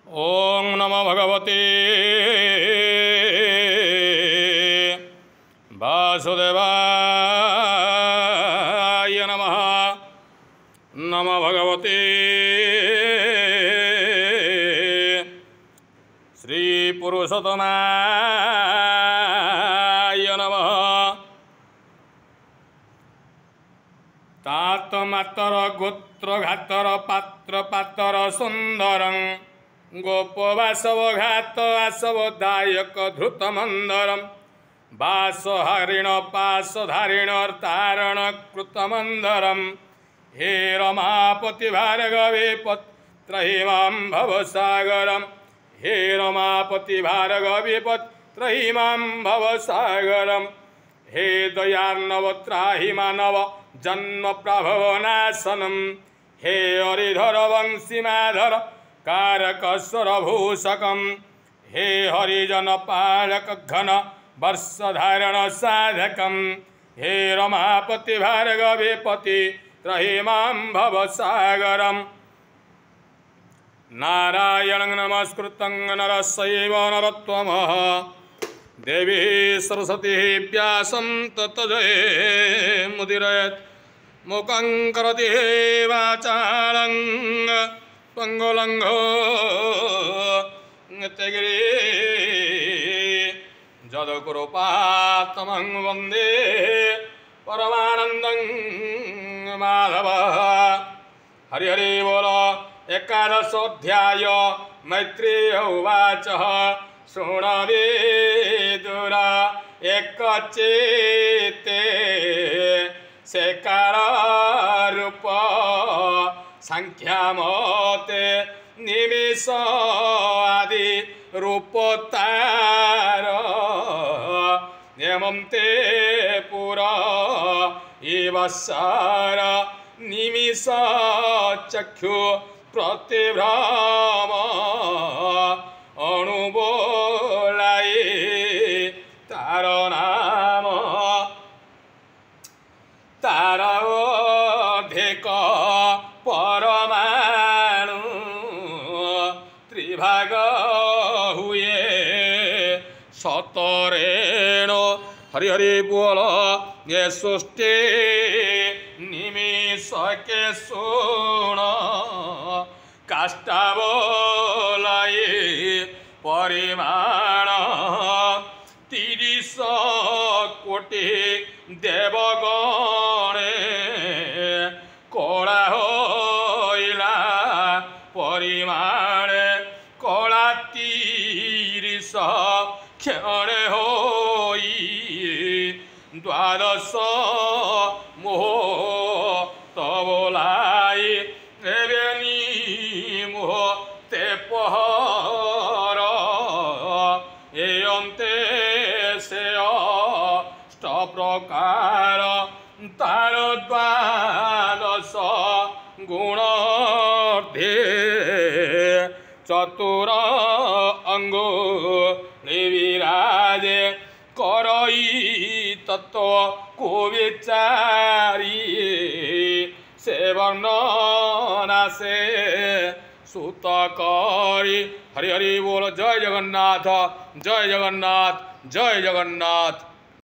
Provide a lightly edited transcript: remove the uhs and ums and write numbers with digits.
ओं नमो भगवते वासुदेवाय नमः। नमो भगवते श्री पुरुषोत्तमाय नमः। तात मातर गोत्र घातर पात्र पातर सुंदरं गोपवासव घात आसव दायक धृत मंदरम वास हरिण पास धारिण तारण कृत मंदरम हे रमापति भार्गवे पत्रहिमां भवसागरम हे रमापति भार्गवे पत्रहिमां भवसागरम हे दयार्णव त्राहि मानव जन्म प्रभवनाशनम हे हरिधर वंशी माधर कारकस्वर भूषकम हे हरिजन पालक घन वर्षधारण साधकम हे रमापति भार्गवे पति त्रहिमां भवसागरम नारायणं नमस्कृतं नरस्यैव नरोत्तमः देवी सरस्वती व्यासं ततो जयमुदीरयेत् मूकं करोति वाचालं पंगुलंघो नित्यगिरि जदकुरुपात्मं वन्दे परमानन्दं माधव। हरि हरि बोल। एकादशोऽध्याय मैत्रेय उवाच शृण्वे दूर एकचेते से कालरूप संख्यामते निमेष आदि रूपोत्तार नियमन्ते पुरा इवसार निमिष चक्षु प्रतिभ्रम अणुबोलाये तार नाम तार अधिक परमाणु त्रिभाग हुए सतरेण। हरि हरि बोल। ये सृष्टि निमिष के सुण काष्ठा बोलाये परिमाण 30 कोटि देवगणे कला होइला परिमाणे कला 30 क्षण होई 12 मुहूर्त बोलाई एवेनी मुहूर्ते पहर ए अन्ते से अष्ट प्रकार तार 12 गुणार्धे चतुर अंगुली विराजे करई तत्व को विचारी से वर्णना से सुत करी। हरि हरि बोल। जय जगन्नाथ जय जगन्नाथ जय जगन्नाथ।